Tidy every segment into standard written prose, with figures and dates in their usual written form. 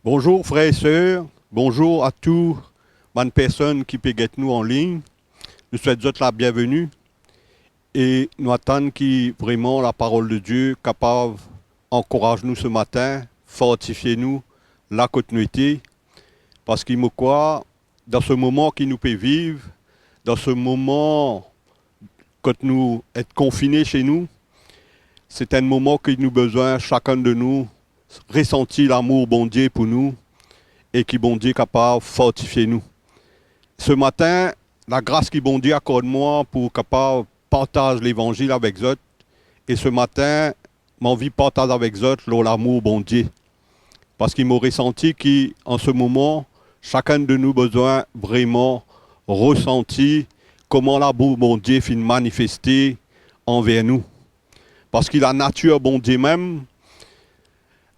Bonjour frères et sœurs, bonjour à toutes les personnes qui peuvent nous en ligne. Nous souhaitons la bienvenue et nous attendons que vraiment la parole de Dieu capable d'encourager nous ce matin, fortifier nous la continuité, parce qu'il me croit dans ce moment qui nous peut vivre, dans ce moment quand nous sommes confinés chez nous, c'est un moment que nous avons besoin, chacun de nous, ressentir l'amour bon Dieu pour nous et qui bon Dieu est capable de fortifier nous. Ce matin, la grâce qui bon Dieu accorde moi pour capable partager l'évangile avec eux. Et ce matin, mon vie partage avec eux l'amour bon Dieu. Parce qu'il m'a ressenti qu'en ce moment, chacun de nous a besoin vraiment ressentir comment l'amour bon Dieu finit manifester envers nous. Parce que la nature bon Dieu même,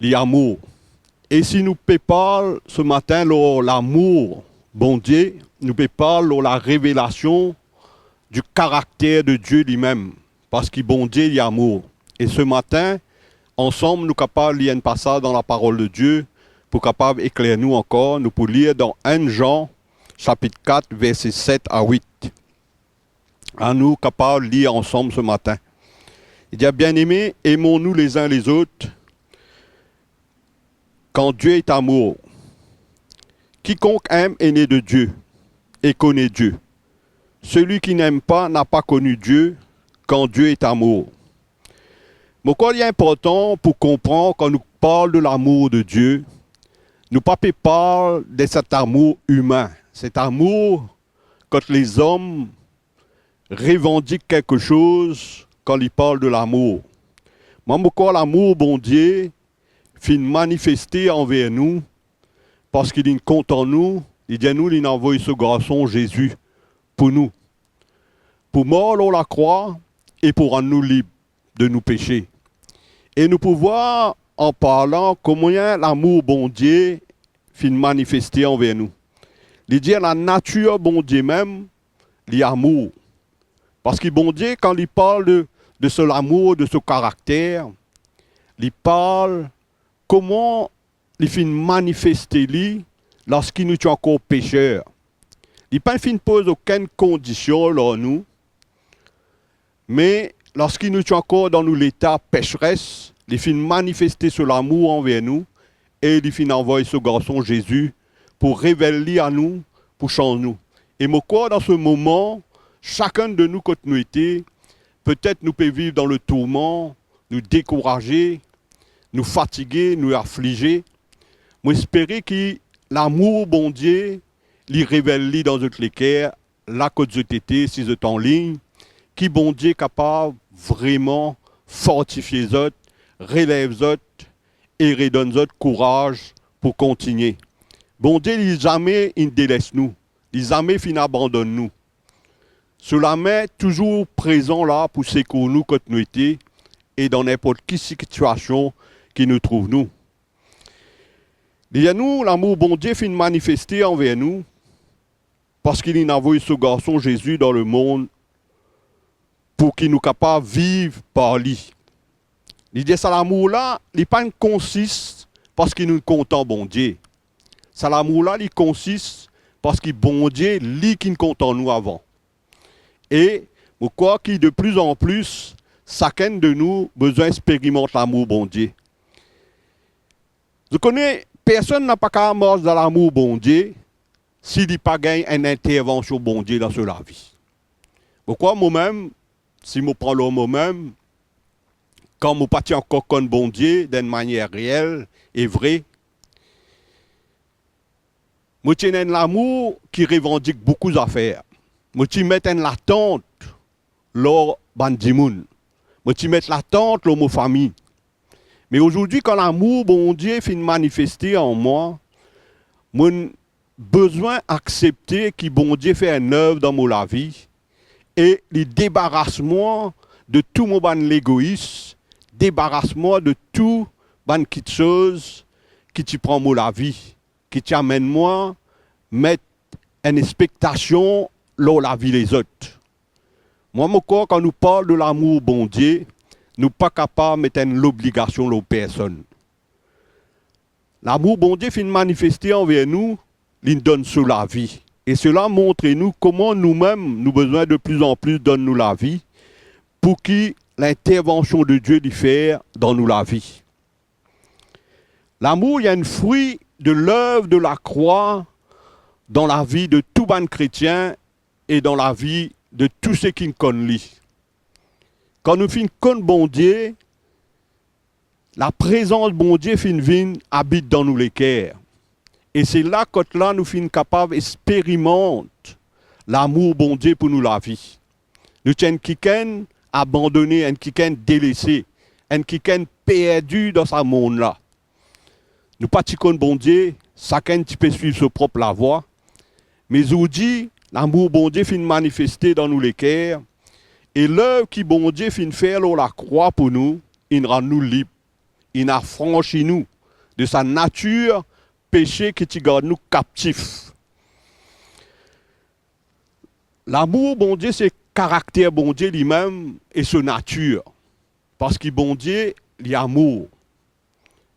l'amour. Et si nous parlons ce matin de l'amour bon Dieu, nous parlons de la révélation du caractère de Dieu lui-même. Parce que bon Dieu, il est amour. Et ce matin, ensemble, nous sommes capables de lire un passage dans la parole de Dieu pour capable éclairer nous encore. Nous pouvons lire dans 1 Jean, chapitre 4, versets 7 à 8. À nous capables de lire ensemble ce matin. Il dit, bien-aimés, aimons-nous les uns les autres, quand Dieu est amour. Quiconque aime est né de Dieu et connaît Dieu. Celui qui n'aime pas n'a pas connu Dieu, quand Dieu est amour. Mais quoi il est important pour comprendre quand nous parlons de l'amour de Dieu, nous ne parlons pas de cet amour humain. Cet amour, quand les hommes revendiquent quelque chose, quand ils parlent de l'amour. Moi, pourquoi l'amour, bon Dieu, finit manifester envers nous, parce qu'il est content nous, il dit à nous, il envoie ce garçon Jésus pour nous. Pour mourir à la croix et pour rendre nous libres de nos péchés. Et nous pouvons, en parlant, comment l'amour bon Dieu finit manifester envers nous. Il dit à la nature bon Dieu même, l'amour. Parce que bon Dieu, quand il parle de ce amour, de ce caractère, il parle comment il finit manifester lui lorsqu'il nous est encore pécheur. Il ne pose aucune condition là nous, mais lorsqu'il nous est encore dans l'état pécheresse, il finit manifester ce amour envers nous et il finit envoyer ce garçon Jésus pour révéler à nous, pour changer nous. Et moi, dans ce moment, chacun de nous, quand nous étions, peut-être nous pouvons vivre dans le tourment, nous décourager, nous fatiguer, nous affliger. Moi, j'espère que l'amour, bon Dieu, lui révèle dans notre cœur, là que vous étiez, si vous êtes en ligne, qui, bon Dieu, est capable vraiment fortifier les autres, relève les autres et redonne les autres courage pour continuer. Bon Dieu, il jamais il délaisse nous, il jamais fin abandonne nous. Cela met toujours présent là pour secourir nous quand nous étions et dans n'importe quelle situation qui nous trouve nous. Il y a nous, l'amour bon Dieu finit manifester envers nous parce qu'il a envoyé ce garçon Jésus dans le monde pour qu'il nous capable de vivre par lui. Il dit ça l'amour là, il pas consiste parce qu'il nous content bon Dieu. Ça l'amour là, il consiste parce que bon Dieu, lui qui nous content nous avant. Et je crois que de plus en plus, chacun de nous besoin d'expérimenter l'amour bon Dieu. Je connais, personne n'a pas qu'à mort dans l'amour bon Dieu s'il n'a pas gagné une intervention bon Dieu dans sa vie. Pourquoi moi-même, si je prends le moi-même, quand je partis encore comme bon Dieu d'une manière réelle et vraie, je tiens l'amour qui revendique beaucoup d'affaires. Je mets une l'attente lors bandimoun. Je mets l'attente lors ma famille. Mais aujourd'hui, quand l'amour, bon Dieu, finit manifester en moi, j'ai besoin d'accepter que bon Dieu fait une œuvre dans ma vie et il débarrasse moi de tout mon l'égoïsme, débarrasse moi de tout ban petites choses qui te prend la vie, qui t'amène moi mettre une expectation dans la vie des autres. Moi, quand nous parlons de l'amour bon Dieu, nous ne sommes pas capables de mettre l'obligation aux personnes. L'amour, bon Dieu, finit manifester envers nous, il donne sur la vie. Et cela montre nous comment nous-mêmes, nous besoin de plus en plus donner nous la vie, pour que l'intervention de Dieu lui faire dans nous la vie. L'amour, il y a un fruit de l'œuvre de la croix dans la vie de tout bon chrétien et dans la vie de tous ceux qui nous connaissent. Quand nous finissons connaître bon Dieu, la présence de bon Dieu habite dans nous les cœurs. Et c'est là que là, nous sommes capables d'expérimenter l'amour bon Dieu pour nous la vie. Nous sommes quelqu'un abandonné, un quelqu'un délaissé, un quelqu'un perdu dans ce monde-là. Nous ne pouvons pas bon Dieu, chacun peut suivre sa propre voie. Mais aujourd'hui, l'amour bon Dieu finit manifester dans nous les cœurs. Et l'œuvre qui bon Dieu finit faire la croix pour nous, il rend nous libres. Il affranchit nous de sa nature péché qui garde nous captifs. L'amour bon Dieu, c'est le caractère bon Dieu lui-même et sa nature. Parce que bon Dieu, il est amour.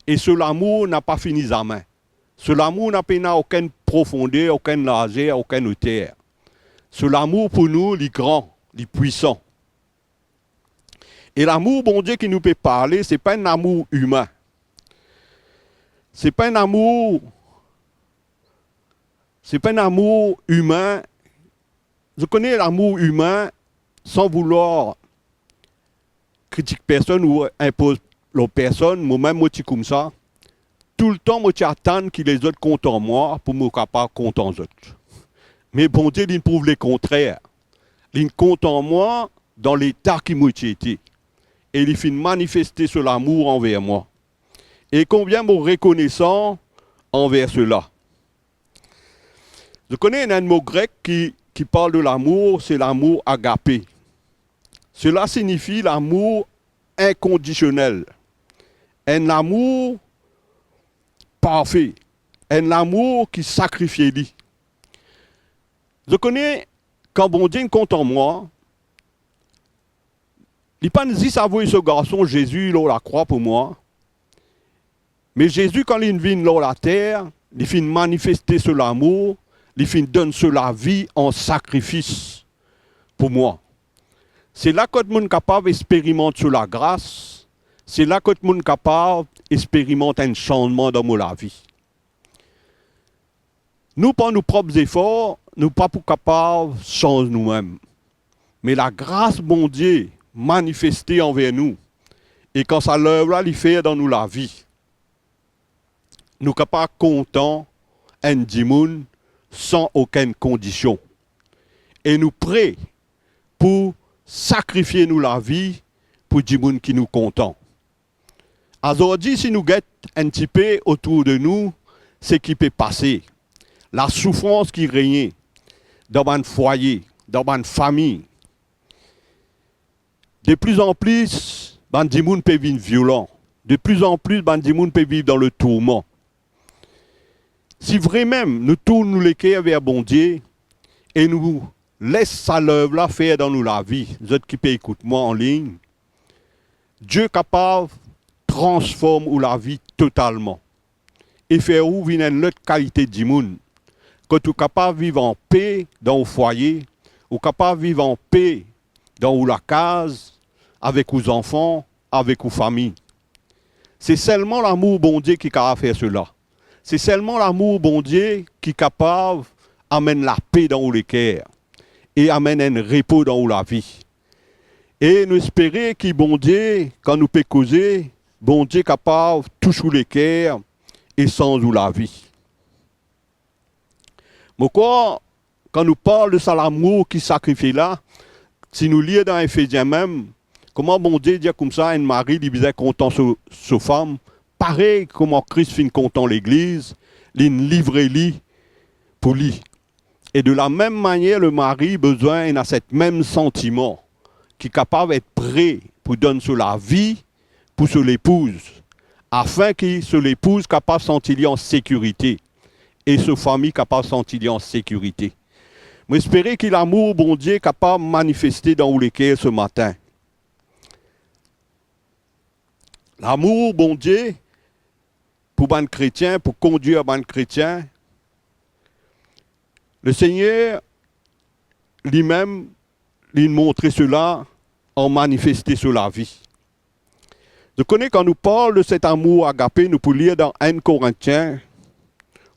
Et ce l'amour n'a pas fini jamais. Ce l'amour n'a pas aucune profondeur, aucune largeur, aucune hauteur. Ce l'amour pour nous, il est grand, il est puissant. Et l'amour, bon Dieu, qui nous peut parler, ce n'est pas un amour humain. Ce n'est pas un amour. Ce n'est pas un amour humain. Je connais l'amour humain sans vouloir critiquer personne ou imposer l'autre personne. Moi-même, moi, je suis comme ça. Tout le temps, moi, j'attends que les autres comptent en moi pour me capable de compter en autres. Mais bon Dieu, il prouve le contraire. Il compte en moi dans l'état qui m'a été. Et il finit manifester sur l'amour envers moi. Et combien me reconnaissant envers cela. Je connais un mot grec qui parle de l'amour, c'est l'amour agapé. Cela signifie l'amour inconditionnel. Un amour parfait. Un amour qui sacrifie lui. Je connais, quand bon Dieu compte en moi, il n'a pas dit ça vaut ce garçon Jésus, il la croix pour moi. Mais Jésus, quand il vient sur la terre, il finit manifester ce l'amour, il finit donner ce la vie en sacrifice pour moi. C'est là que tout le monde est capable d'expérimenter sur la grâce. C'est là que tout le monde est capable d'expérimenter un changement dans la vie. Nous, par nos propres efforts, nous ne sommes pas capables de changer nous-mêmes. Mais la grâce, bon Dieu, manifestée envers nous, et quand ça l'œuvre, il fait dans nous la vie. Nous ne sommes pas contents, un dimoun, sans aucune condition. Et nous prêts pour sacrifier nous la vie pour dimoun qui nous content. Aujourd'hui, si nous guettons un petit peu autour de nous, ce qui peut passer, la souffrance qui règne dans un foyer, dans une famille, de plus en plus, les gens peuvent vivre violents. De plus en plus, les gens peuvent vivre dans le tourment. Si vraiment nous tournons les cœurs vers bon Dieu et nous laissons sa l'œuvre là faire dans nous la vie, les autres qui peuvent écouter moi en ligne, Dieu est capable de transformer la vie totalement. Et faire où vient une autre qualité de monde. Que tu es capable de vivre en paix dans le foyer, ou capable de vivre en paix dans la case, avec vos enfants, avec vos familles. C'est seulement l'amour bon Dieu qui est capable de faire cela. C'est seulement l'amour bon Dieu qui est capable d'amener la paix dans les cœurs et amène un repos dans la vie. Et nous espérons que bon Dieu, quand nous pouvons causer, bon Dieu est capable de toucher les cœurs et sans la vie. Mais quoi, quand nous parlons de ça, l'amour qui sacrifie là, si nous lisons dans Éphésiens même, comment bon Dieu dit comme ça, un mari, il disait content sa femme, pareil comment Christ finit content l'église, il livre lui pour lui. Et de la même manière, le mari besoin de ce même sentiment, qui est capable d'être prêt pour donner sur la vie pour sur l'épouse, afin que sur l'épouse capable de sentir en sécurité et sa famille capable de sentir en sécurité. J'espère que l'amour, bon Dieu, est capable de manifester dans les cœurs ce matin. L'amour, bon Dieu, pour ban chrétien, pour conduire ban chrétien, le Seigneur lui-même, lui montrait cela en manifesté sur la vie. Je connais quand nous parle de cet amour agapé, nous pouvons lire dans 1 Corinthiens,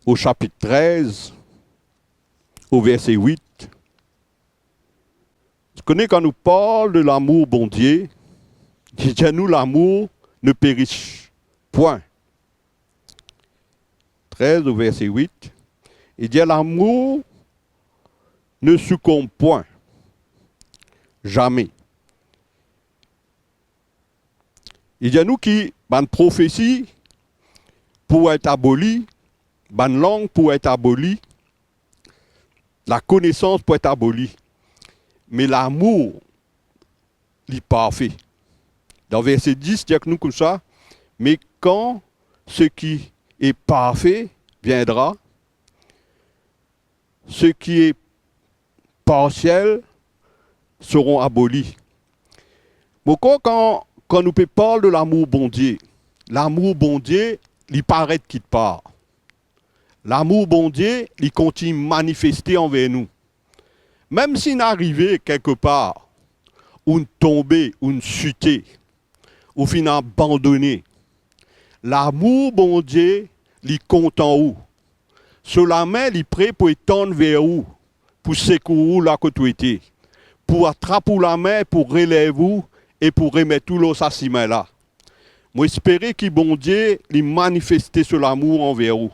au chapitre 13, au verset 8. Je connais quand nous parle de l'amour bon Dieu, qui dit à nous l'amour ne périsse point. 13 au verset 8. Il dit l'amour ne succombe point. Jamais. Il y a nous qui, ban prophétie pour être abolie, ban langue pour être abolie, la connaissance pour être abolie. Mais l'amour, il est parfait. Dans verset 10, il y a que nous comme ça, mais quand ce qui est parfait viendra, ce qui est partiel seront abolis. Pourquoi quand nous parlons de l'amour bon Dieu, il paraît qu'il part. L'amour bon Dieu, il continue à manifester envers nous. Même s'il arrivait quelque part, ou une tombée, ou une chutée, ou finalement abandonné, l'amour bon Dieu, il compte en où. Sur la main, il est prêt pour étendre vers où, pour secourir là que tu étais, pour attraper la main, pour relever vous, et pour remettre tout l'eau sa main là. Moi, j'espère que bon Dieu, il manifeste sur l'amour envers vous.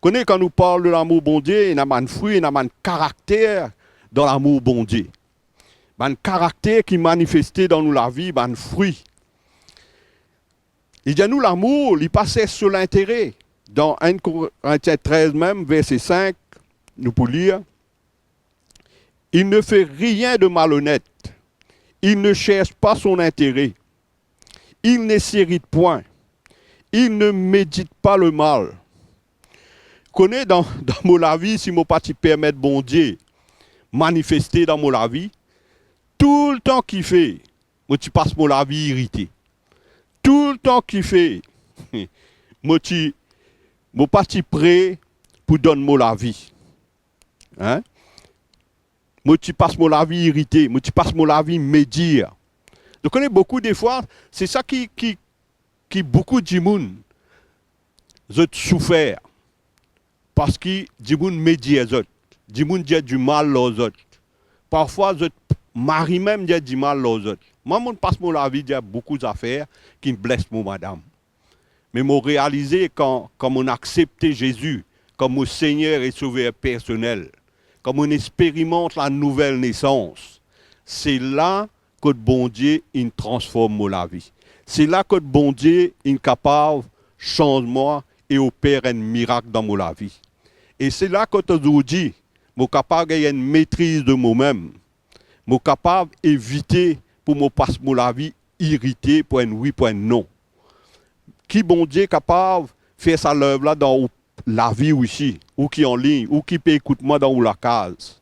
Connais quand nous parlons de l'amour bon Dieu, il y a un fruit, il y a un caractère dans l'amour bon Dieu. Un caractère qui manifesté dans nous la vie, un fruit. Il dit à nous l'amour, il passait sur l'intérêt. Dans 1 Corinthiens 13 même, verset 5, nous pouvons lire. Il ne fait rien de malhonnête. Il ne cherche pas son intérêt. Il ne s'irrite point. Il ne médite pas le mal. Connais dans mon vie, si mon parti permet bon Dieu manifester dans mon vie, tout le temps qu'il fait, moi tu passes mon vie irrité. Tout le temps qu'il fait, moi tu mon parti prêt pour donner mon vie. Hein? Moi tu passes mon vie irrité, moi tu passes mon vie médire. Je connais beaucoup des fois, c'est ça qui beaucoup de gens souffert. Parce que des gens médient les autres. Des gens disent du mal aux autres. Parfois, les mari même dit du mal aux autres. Moi, je passe mon vie, il y a beaucoup d'affaires qui me blessent mon madame. Mais je réalisé quand on accepte Jésus comme mon Seigneur et Sauveur personnel, comme on expérimente la nouvelle naissance, c'est là que le bon Dieu il transforme mon vie. C'est là que le bon Dieu est capable de changer moi et opère un miracle dans mon vie. Et c'est là que je dis, je suis capable d'avoir une maîtrise de moi-même. Je suis capable d'éviter pour me passer mon vie irrité pour un oui, pour un non. Qui bon Dieu est capable de faire sa œuvre là dans la vie aussi, ou qui en ligne, ou qui peut écouter moi dans la case.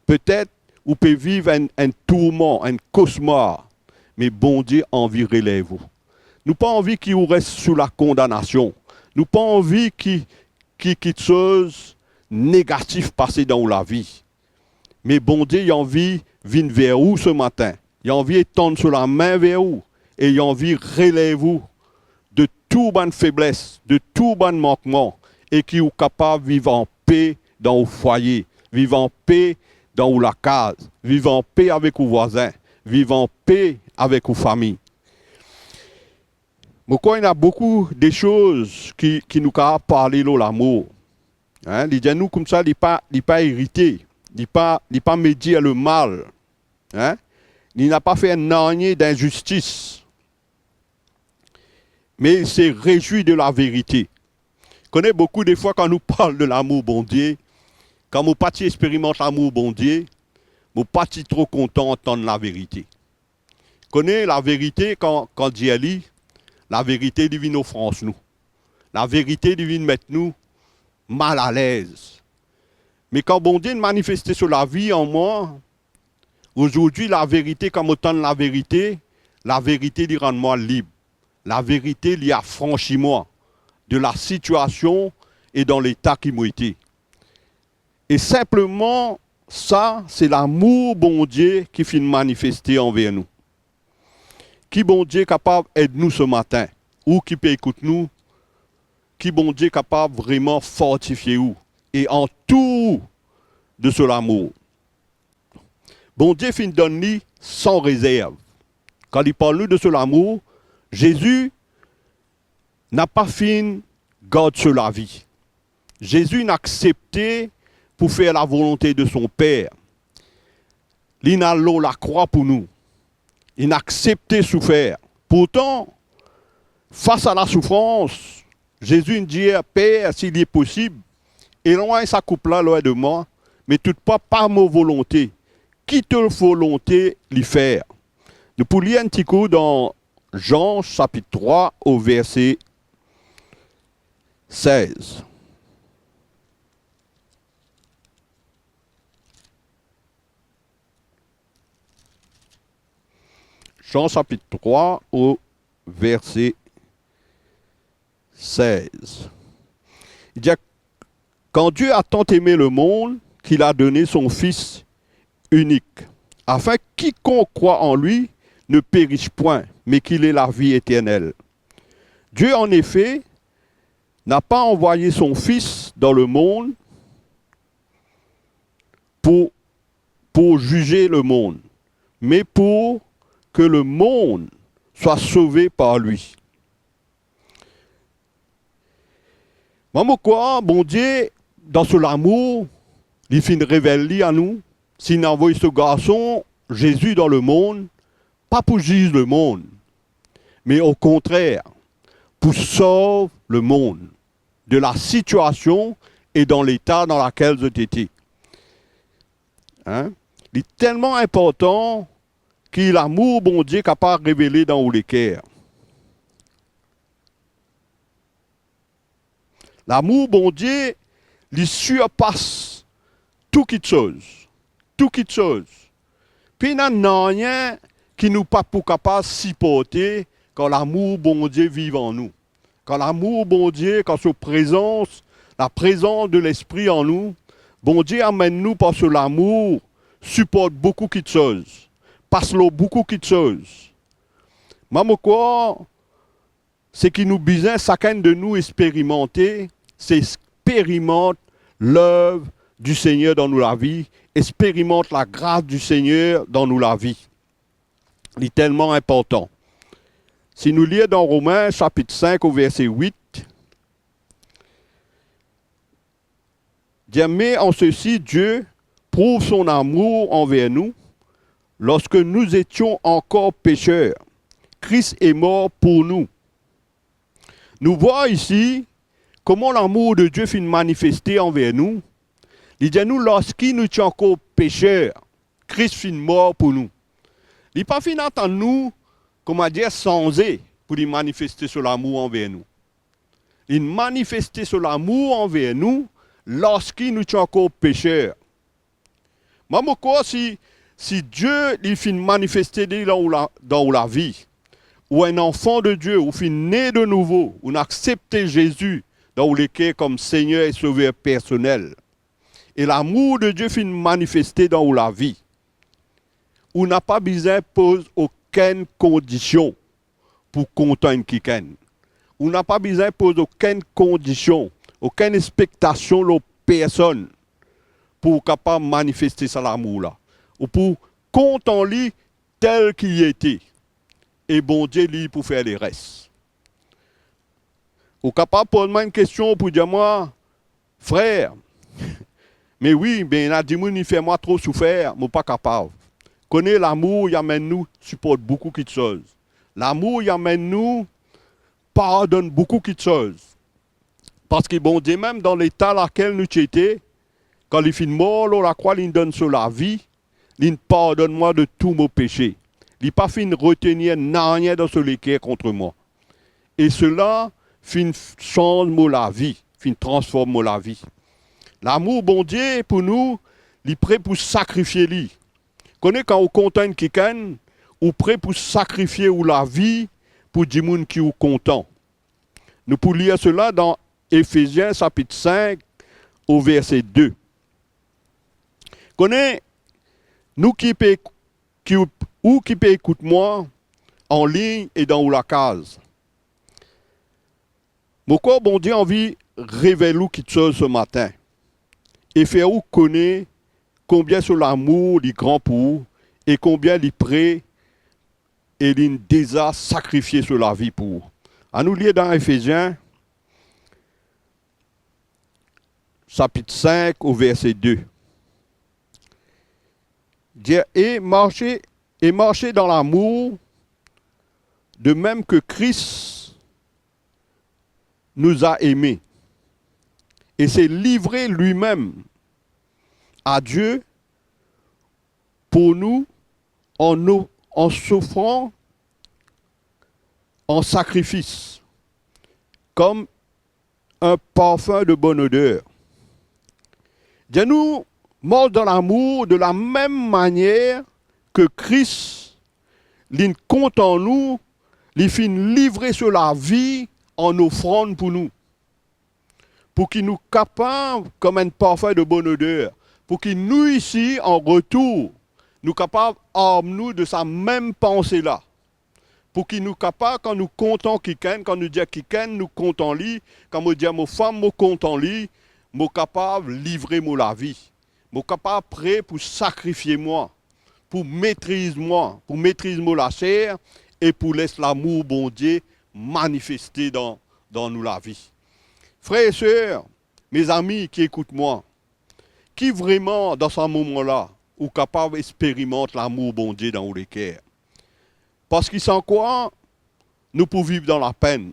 Peut-être vous pouvez vivre un tourment, un cauchemar, mais bon Dieu a envie de relèver vous. Nous n'avons pas envie qu'il vous reste sous la condamnation. Nous n'avons pas envie qu'il quelque chose négatif passe dans la vie. Mais bon Dieu, il a envie de venir vers vous ce matin. Il a envie de tendre sur la main vers vous. Et il a envie de relever vous de toute bonne faiblesse, de tout bon manquement. Et qui est capable de vivre en paix dans vos foyers, vivre en paix dans la case, vivre en paix avec vos voisins, vivre en paix avec vos familles. Pourquoi il y a beaucoup de choses qui nous ont parlé de l'amour. Hein? Il dit à nous comme ça, il n'est pas irrité, il n'est pas médire le mal. Hein? Il n'a pas fait un année d'injustice. Mais il s'est réjoui de la vérité. Je connais beaucoup de fois quand nous parlons de l'amour bon Dieu, quand mon parti expérimente l'amour bon Dieu, mon parti trop content d'entendre la vérité. Je connais la vérité quand Dieu lit, la vérité divine offense nous. La vérité divine met nous mal à l'aise. Mais quand bon Dieu manifeste sur la vie en moi, aujourd'hui la vérité, quand je la vérité lui rend moi libre. La vérité lui affranchit moi. de la situation et dans l'état qui m'a été. Et simplement, ça, c'est l'amour bon Dieu qui finit manifester envers nous. Qui bon Dieu est capable d'aider nous ce matin, ou qui peut écouter nous, qui bon Dieu est capable vraiment fortifier nous, et en tout de ce l'amour. Bon Dieu finit donner sans réserve. Quand il parle de ce l'amour, Jésus n'a pas fini garde sur la vie. Jésus n'a accepté pour faire la volonté de son Père. Il n'a la croix pour nous. Il a accepté souffrir. Pourtant, face à la souffrance, Jésus dit, Père, s'il est possible, éloigne sa coupe-là loin de moi, mais toutefois pas ma volonté. Quitte la volonté l'y faire. Nous pouvons lire un petit coup dans Jean chapitre 3 au verset 16. Jean chapitre 3 au verset 16. Il dit, quand Dieu a tant aimé le monde qu'il a donné son Fils unique, afin que quiconque croit en lui ne périsse point, mais qu'il ait la vie éternelle. Dieu, en effet, n'a pas envoyé son Fils dans le monde pour juger le monde, mais pour que le monde soit sauvé par lui. Maman quoi, bon Dieu, dans son amour, il finit révéler à nous, s'il envoie ce garçon, Jésus, dans le monde, pas pour juger le monde, mais au contraire, pour sauver le monde de la situation et dans l'état dans lequel j'étais. Hein? Il est tellement important que l'amour, bon Dieu, capable de révéler dans les cœurs. L'amour, bon Dieu, il surpasse tout qui chose. Tout qui chose. Puis il n'y a rien qui nous pas pour capable de supporter quand l'amour, bon Dieu, vit en nous. Quand l'amour, bon Dieu, quand sa présence, la présence de l'Esprit en nous, bon Dieu amène nous parce que l'amour supporte beaucoup de choses. Passe-le beaucoup de choses. Même quoi, c'est qui nous besoin, chacun de nous expérimenter, c'est expérimente l'œuvre du Seigneur dans nous la vie, expérimente la grâce du Seigneur dans nous la vie. C'est tellement important. Si nous lisons dans Romains chapitre 5 au verset 8, dit, mais en ceci, Dieu prouve son amour envers nous. Lorsque nous étions encore pécheurs, Christ est mort pour nous. Nous voyons ici comment l'amour de Dieu finit manifesté envers nous. Il dit nous, lorsqu'il nous étions encore pécheurs, Christ finit mort pour nous. Il n'est pas fini d'entendre nous, comment dire, changer pour lui manifester sur l'amour envers nous. Il manifestait sur l'amour envers nous lorsqu'il nous étions encore pécheurs. Même quoi, si Dieu il finit manifester dans la vie, ou un enfant de Dieu, ou finit né de nouveau, ou accepté Jésus dans le cœur comme Seigneur et Sauveur personnel, et l'amour de Dieu finit manifester dans la vie, on n'a pas besoin de poser aucune condition pour contenter quelqu'un. On n'a pas besoin de poser aucune condition, aucune expectation de personne pour capable manifester ça l'amour-là. Ou pour compter en lui tel qu'il était. Et bon Dieu, lui, pour faire les restes. Ou capable de poser une question pour dire moi, frère, mais oui, ben, il a dit, il fait moi trop souffrir, je ne suis pas capable. Connaître l'amour, il amène nous, supporte beaucoup de choses. L'amour, il amène nous, pardonne beaucoup de choses. Parce que bon Dieu, même dans l'état dans lequel nous étions, quand il finit mort, la croix, il donne sur la vie, il pardonne moi de tous mes péchés. Il n'a pas fini de retenir rien dans ce cœur contre moi. Et cela fin change la vie, fin transforme la vie. L'amour, bon Dieu, pour nous, il est prêt pour sacrifier lui. Connais quand on contente quelqu'un, ou prêt pour sacrifier ou la vie pour des gens qui sont contents. Nous pouvons lire cela dans Éphésiens chapitre 5 au verset 2. Connais, nous qui peut écouter moi en ligne et dans la case. Mon corps, bon Dieu, envie révéler quelque chose ce matin et faire vous connaître combien sur l'amour du grand pour et combien il prêt et il déjà sacrifié sur la vie pour. À nous lire dans Éphésiens chapitre 5 au verset 2. Et marcher dans l'amour, de même que Christ nous a aimés et s'est livré lui-même à Dieu pour nous en s'offrant en sacrifice, comme un parfum de bonne odeur. Dieu-nous mort dans l'amour de la même manière que Christ, il compte en nous, il fait livrer sur la vie en offrande pour nous. Pour qu'il nous capable comme un parfum de bonne odeur. Pour qu'il nous ici, en retour, nous capables nous de sa même pensée-là. Pour qu'il nous capable, quand nous comptons quelqu'un, quand nous disons quelqu'un, nous comptons lui, quand nous disons mon femme, nous comptons lui, nous capable de livrer la vie. Nous capable prêt pour sacrifier moi, pour maîtriser la chair et pour laisser l'amour bon Dieu manifester dans nous la vie. Frères et sœurs, mes amis qui écoutent moi, qui vraiment dans ce moment-là, ou capable d'expérimenter l'amour bon Dieu dans les cœurs. Parce qu'ils sans quoi, nous pouvons vivre dans la peine,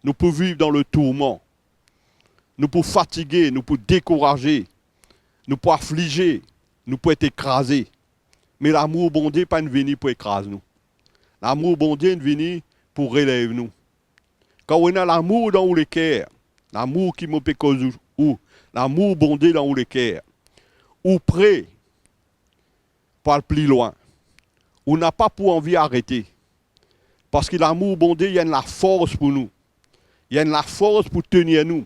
nous pouvons vivre dans le tourment, nous pouvons fatiguer, nous pouvons décourager, nous pouvons affliger, nous pouvons être écrasés. Mais l'amour bon Dieu n'est pas venu pour écraser nous. L'amour bon Dieu est venu pour relever nous. Quand on a l'amour dans les cœurs, l'amour qui me peut causer, ou l'amour bon Dieu dans les cœurs, ou prêt pour aller plus loin, ou n'a pas pour envie d'arrêter. Parce que l'amour bon Dieu, il y a la force pour nous. Il y a la force pour tenir nous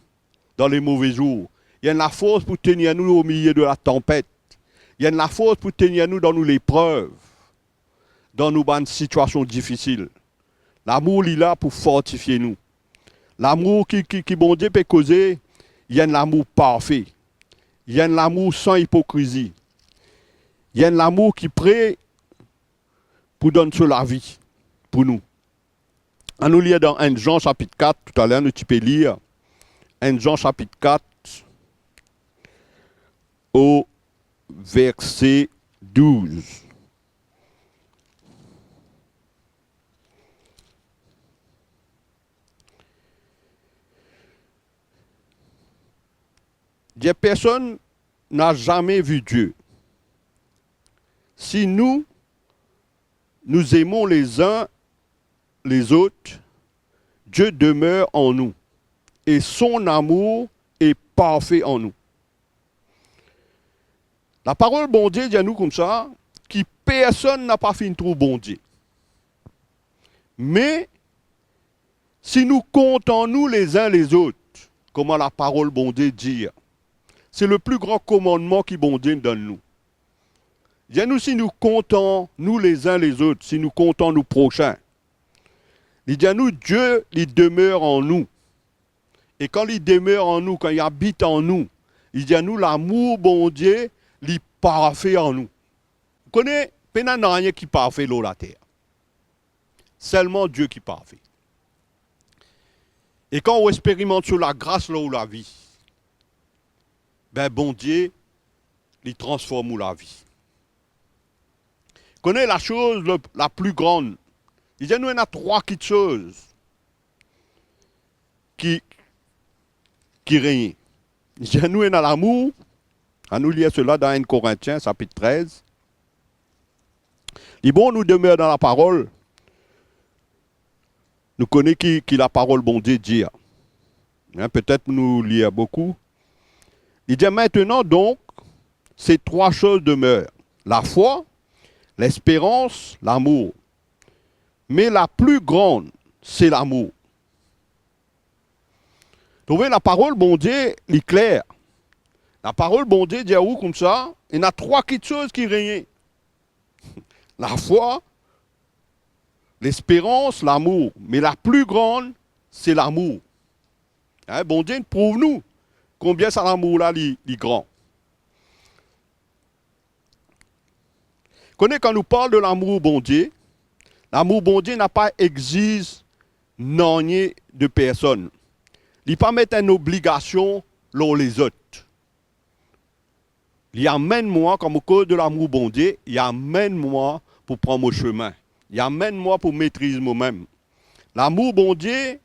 dans les mauvais jours. Il y a la force pour tenir nous au milieu de la tempête. Il y a la force pour tenir nous dans l'épreuve, dans nos situations difficiles. L'amour, il est là pour fortifier nous. L'amour qui bon Dieu peut causer, il y a l'amour parfait. Il y a l'amour sans hypocrisie. Il y a l'amour qui prêt pour donner sur la vie, pour nous. On nous lit dans 1 Jean chapitre 4, tout à l'heure, nous peux lire 1 Jean chapitre 4 au verset 12. Des personnes n'a jamais vu Dieu. Si nous aimons les uns les autres, Dieu demeure en nous et son amour est parfait en nous. La parole bon Dieu dit à nous comme ça, que personne n'a pas fait trop bon Dieu. Mais si nous comptons nous les uns les autres, comment la parole bon Dieu dit, c'est le plus grand commandement qui bon Dieu donne nous. Dis-nous si nous comptons nous les uns les autres, si nous comptons nous prochains. Il dit à nous, Dieu, il demeure en nous. Et quand il demeure en nous, quand il habite en nous, il dit à nous, l'amour bon Dieu, il est parfait en nous. Vous connaissez, il n'y a rien qui est parfait sur la terre. Seulement Dieu qui est parfait. Et quand on expérimente sur la grâce là où la vie, ben bon Dieu, il transforme la vie. Connaît la chose la plus grande. Il dit, nous, il y a trois petites choses qui règnent. Il dit, nous, il y a l'amour. À nous lire cela dans 1 Corinthiens, chapitre 13. Il dit, bon, nous demeurons dans la parole. Nous connaissons qui la parole, bon Dieu, dit. Hein, peut-être nous lire beaucoup. Il dit, maintenant, donc, ces trois choses demeurent. La foi, l'espérance, l'amour. Mais la plus grande, c'est l'amour. Vous voyez, la parole, bon Dieu, elle est claire. La parole, bon Dieu, dit à vous comme ça, il y a trois petites choses qui règnent. La foi, l'espérance, l'amour. Mais la plus grande, c'est l'amour. Hein, bon Dieu, prouve-nous combien ça l'amour-là, est grand. Quand nous parlons de l'amour, bon Dieu n'a pas exige non de personne. Il ne pas mettre une obligation sur les autres. Il amène moi, comme au cause de l'amour bon Dieu, il amène moi pour prendre mon chemin. Il amène moi pour maîtriser moi-même. L'amour bon Dieu,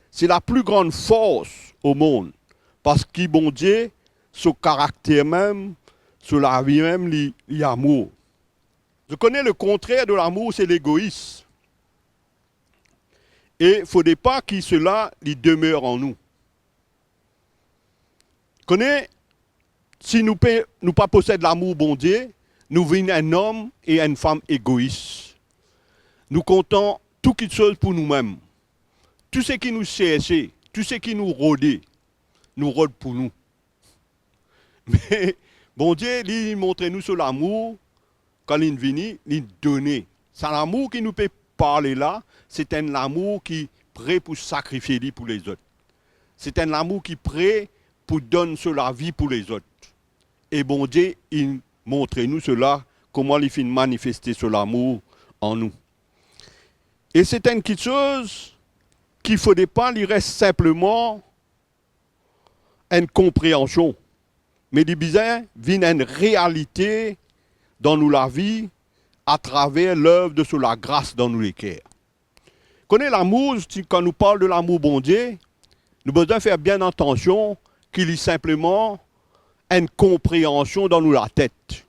c'est la plus grande force au monde. Parce que bon Dieu, son caractère même, sur la vie même, l'amour. Je connais le contraire de l'amour, c'est l'égoïsme. Et il ne faudrait pas que cela demeure en nous. Connais, si nous ne pas possédons l'amour bon Dieu, nous venons un homme et une femme égoïstes. Nous comptons toutes choses pour nous-mêmes. Tout ce qui nous cherche, tout ce qui nous rôde pour nous. Mais bon Dieu, il montre nous sur l'amour, quand il vient, il donne. C'est l'amour qui nous peut parler là, c'est un amour qui est prêt pour sacrifier pour les autres. C'est un amour qui est prêt pour donner sur la vie pour les autres. Et bon Dieu, il montre nous cela, comment il fait manifester sur l'amour en nous. Et c'est une petite chose qu'il ne faudrait pas, il reste simplement une compréhension. Mais il vient une réalité dans nous la vie à travers l'œuvre de la grâce dans nous les cœurs. Connaissez l'amour, quand nous parlons de l'amour bon Dieu, nous devons faire bien attention qu'il y ait simplement une compréhension dans nous la tête,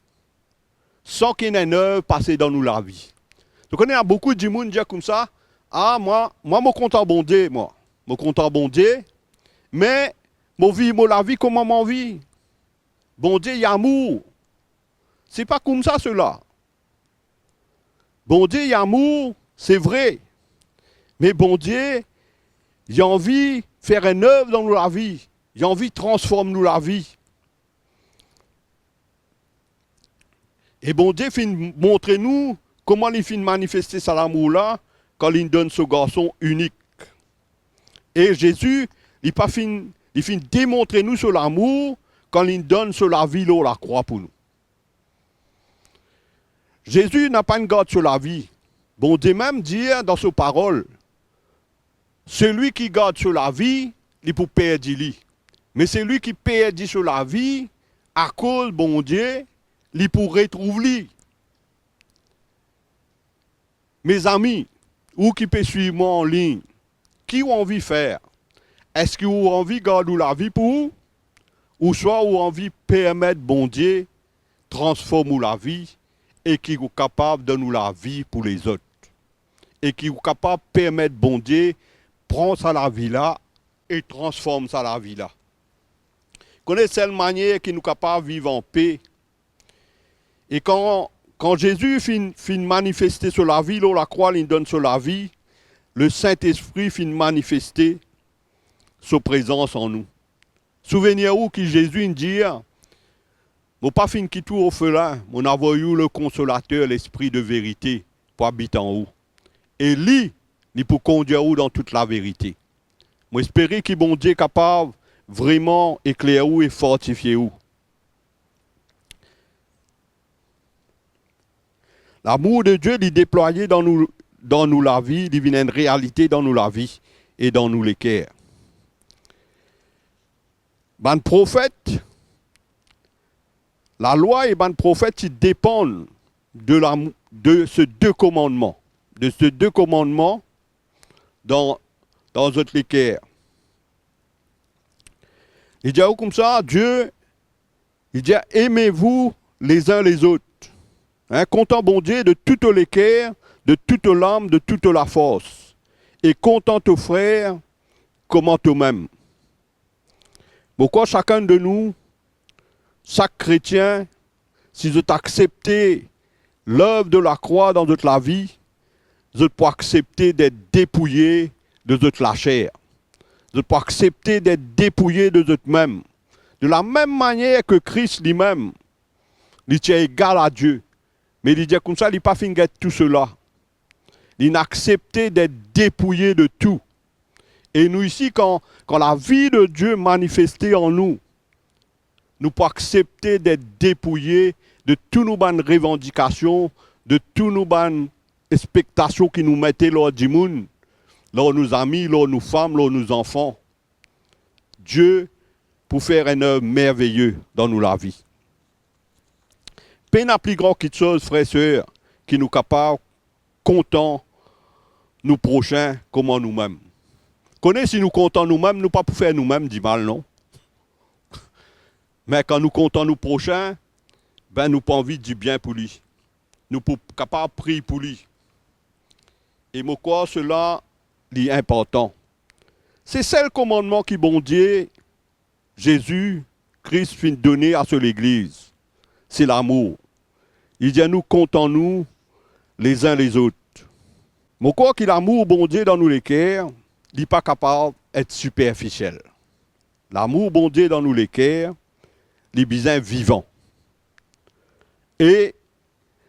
sans qu'il y ait une œuvre passée dans nous la vie. Vous connaissez beaucoup de monde qui disent comme ça, ah moi, je content bon Dieu, je content bon Dieu, mais la vie comment mon vie? Bon Dieu, il y a amour. C'est pas comme ça cela. Bon Dieu, il y a amour, c'est vrai. Mais bon Dieu, il a envie de faire une œuvre dans la vie. Il a envie de transformer la vie. Et bon Dieu, montre-nous comment il fait manifester cet amour-là quand il donne ce garçon unique. Et Jésus, il fait démontrer nous sur l'amour quand il donne sur la vie la croix pour nous. Jésus n'a pas une garde sur la vie. Bon Dieu même dit dans ses paroles, celui qui garde sur la vie, il peut perdre lui. Mais celui qui perd sur la vie, à cause bon Dieu, il pourrait retrouver. Mes amis, ou qui peut suivre moi en ligne, qui ont envie de faire? Est-ce qu'ils ont envie de garder la vie pour vous? Ou soit ont envie de permettre bon Dieu transformer la vie et qui est capable de nous la vie pour les autres. Et qui est capable de permettre bon Dieu prendre ça la vie là et transforme ça la vie là. Connaissez cette manière qui nous capable de vivre en paix. Et quand Jésus finit manifester sur la vie, la croix il donne sur la vie, le Saint-Esprit finit manifester sa présence en nous. Souvenez-vous que Jésus dit, je pas fin qui tout au orphelin, on a envoyé le consolateur, l'esprit de vérité, pour habiter en vous. Et lui, il peut conduire vous dans toute la vérité. J'espère que bon Dieu est capable vraiment éclairer vous et fortifier vous. L'amour de Dieu est déployé dans nous la vie, il devient une réalité dans nous la vie et dans nous les cœurs. Ben prophète, la loi et ben prophète, ils dépendent de ces deux commandements. De ces deux commandements dans notre cœur. Il dit comme ça, Dieu, il dit aimez-vous les uns les autres. Hein, comptant bon Dieu de toutes les cœurs, de toute l'âme, de toute la force. Et comptant tes frères comme toi-même. Pourquoi chacun de nous, chaque chrétien, si vous acceptez l'œuvre de la croix dans notre vie, vous pouvez accepter d'être dépouillé de toute la chair. Vous pouvez accepter d'être dépouillé de vous-même. De la même manière que Christ lui-même, il est égal à Dieu. Mais il dit comme ça, il n'a pas fini de tout cela. Il a accepté d'être dépouillé de tout. Et nous ici, quand la vie de Dieu manifestée en nous, nous pouvons accepter d'être dépouillés de toutes nos bonnes revendications, de toutes nos bonnes expectations qui nous mettaient lors du monde, lors nos amis, lors nos femmes, lors nos enfants. Dieu pour faire un œuvre merveilleux dans nous la vie. Peine à plus grand quelque chose, frères et sœurs, qui nous capable, contents, nous prochains, comme nous-mêmes. Connaissez si nous comptons nous-mêmes, nous pas pour faire nous-mêmes du mal, non? Mais quand nous comptons nous prochains, ben nous pas envie du bien pour lui. Nous sommes capables de prier pour lui. Et pourquoi cela est important? C'est ce commandement qui, bon Dieu, Jésus, Christ, finit de donner à l'Église. C'est l'amour. Il dit à nous, comptons-nous les uns les autres. Pourquoi que l'amour, bon Dieu, dans nous les cœurs, il n'est pas capable d'être superficiel. L'amour, bon Dieu, dans nous les cœurs, il est bien vivant. Et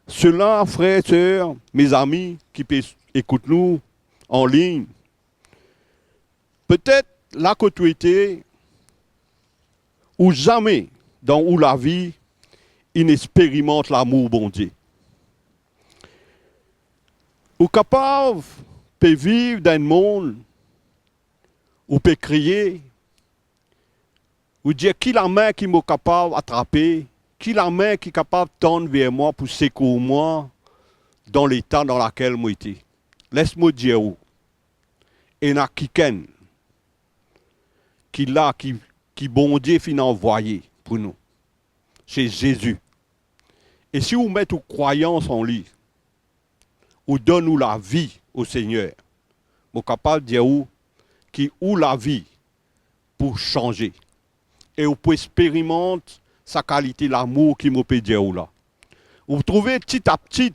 cela, frères et sœurs, mes amis qui écoutent nous en ligne, peut-être la côtoité ou jamais dans où la vie, il expérimente l'amour, bon Dieu. Ou capable de vivre dans un monde ou peut crier, ou dire qui la main qui m'a capable d'attraper, qui la main qui est capable de tendre vers moi pour secourir moi dans l'état dans lequel moi j'étais. Laisse-moi dire où. Et n'a quelqu'un qui bon Dieu finit envoyé pour nous. C'est Jésus. Et si vous mettez vos croyances en lui, ou donne-nous la vie au Seigneur, vous êtes capable de dire où, qui ou la vie pour changer. Et vous pouvez expérimenter sa qualité, l'amour qui m'a peut dire là. Vous trouvez petit à petit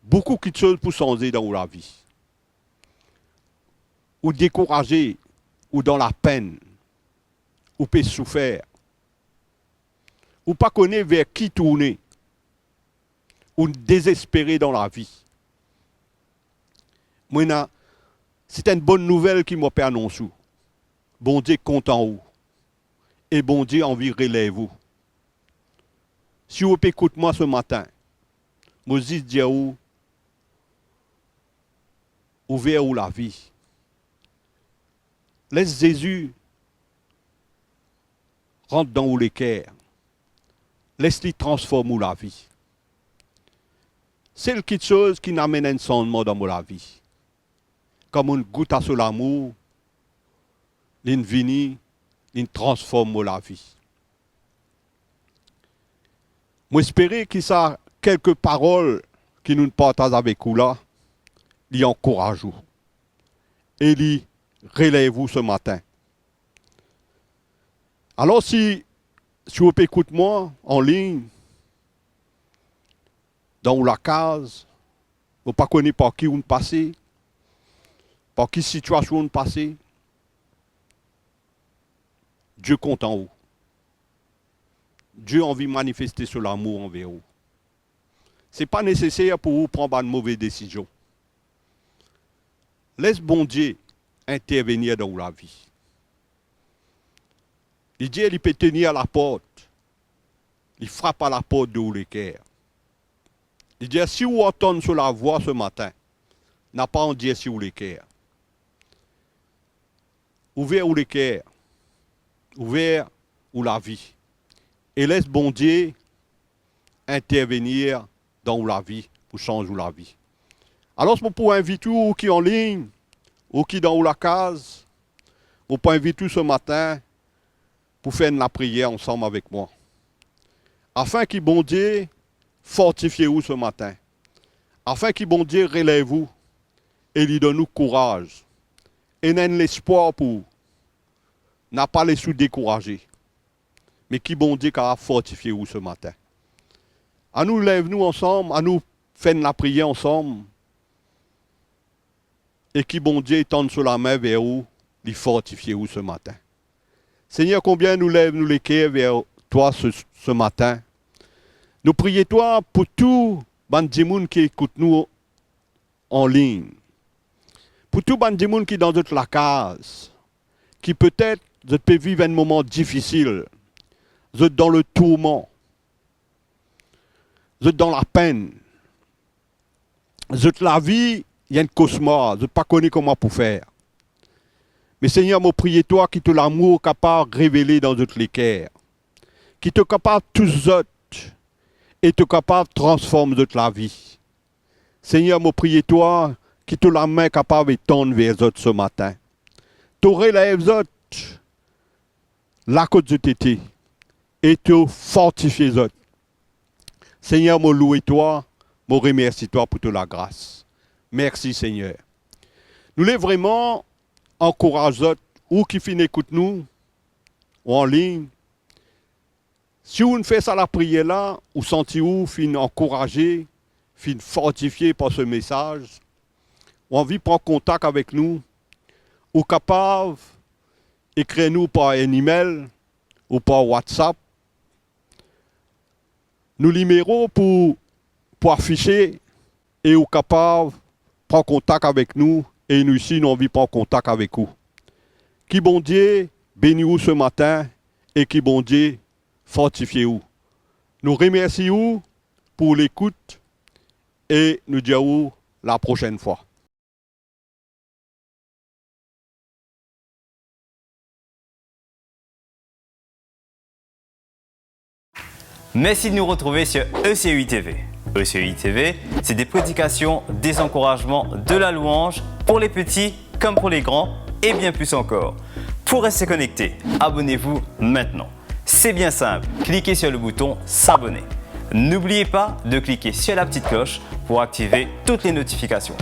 beaucoup de choses pour changer dans la vie. Ou décourager, ou dans la peine, ou peut souffrir. Ou pas connaître vers qui tourner, ou désespérer dans la vie. Moi, c'est une bonne nouvelle qui m'a fait annoncer. Bon Dieu compte en vous. Et bon Dieu envie relève-vous. Si vous écoutez moi ce matin, moi dis dire où ouvert où la vie. Laisse Jésus rentrer dans les cœurs. Laisse-lui transformer la vie. C'est quelque chose qui n'amène un changement dans la vie. Comme on goûte à l'amour, l'invini, il transforme la vie. J'espère qu'il y a quelques paroles qui nous partagent avec vous là, les encouragent et les relèvent ce matin. Alors si vous écoutez moi en ligne, dans la case, vous ne connaissez pas par qui vous passez, par quelle situation vous passez, Dieu compte en vous. Dieu a envie de manifester sur l'amour envers vous. Ce n'est pas nécessaire pour vous prendre une mauvaise décision. Laisse bon Dieu intervenir dans la vie. Il dit qu'il peut tenir à la porte. Il frappe à la porte de vous les cœurs. Il dit si vous entendez sur la voix ce matin, n'a pas en dire si vous les cœurs. Ouvert ou les cœurs. Ouvert ou la vie. Et laisse bon Dieu intervenir dans la vie pour changer la vie. Alors, je peux inviter ou qui en ligne, ou qui dans la case, je peux inviter ce matin pour faire la prière ensemble avec moi. Afin que bon Dieu fortifie vous ce matin. Afin que bon Dieu relève vous et lui donne nous courage. Et n'ait l'espoir pour vous. N'a pas les sous décourager. Mais qui bon Dieu a fortifié vous ce matin. À nous lève-nous ensemble, à nous faire la prière ensemble. Et qui bon Dieu tende sur la main vers vous les fortifier où ce matin. Seigneur, combien nous lève nous les cœurs vers toi ce matin. Nous prions toi pour tout les gens qui écoutent nous en ligne. Pour tout les gens qui sont dans la case, qui peut-être peut vivre un moment difficile, vous êtes dans le tourment, vous êtes dans la peine, vous êtes la vie, il y a un cauchemar, vous n'êtes pas connu comment pour faire. Mais Seigneur, moi prie toi qui te l'amour capable de révéler dans notre cœur, qui te capable de tous autres et te capable de transformer notre la vie. Seigneur, moi prie toi qui te la main capable de tendre vers les autres ce matin. Tu relèves autres la côte de tété et te fortifier les autres. Seigneur, moi loue toi, moi remercie toi pour toute la grâce. Merci Seigneur. Nous voulons vraiment encourager autres ou qui finissent écoute nous ou en ligne. Si vous ne faites ça la prière là, ou sentez-vous fin encouragé, fin fortifié par ce message, ou envie de prendre contact avec nous, ou capable d'écrire nous par un email ou par WhatsApp. Nous numéros pour afficher et ou capable de prendre contact avec nous et nous ici nous envie de prendre contact avec vous. Qui bon Dieu bénis vous ce matin et qui bon Dieu fortifiez-vous. Nous remercions pour l'écoute et nous disons la prochaine fois. Merci de nous retrouver sur ECUI TV. ECUI TV, c'est des prédications, des encouragements, de la louange pour les petits comme pour les grands et bien plus encore. Pour rester connecté, abonnez-vous maintenant. C'est bien simple, cliquez sur le bouton s'abonner. N'oubliez pas de cliquer sur la petite cloche pour activer toutes les notifications.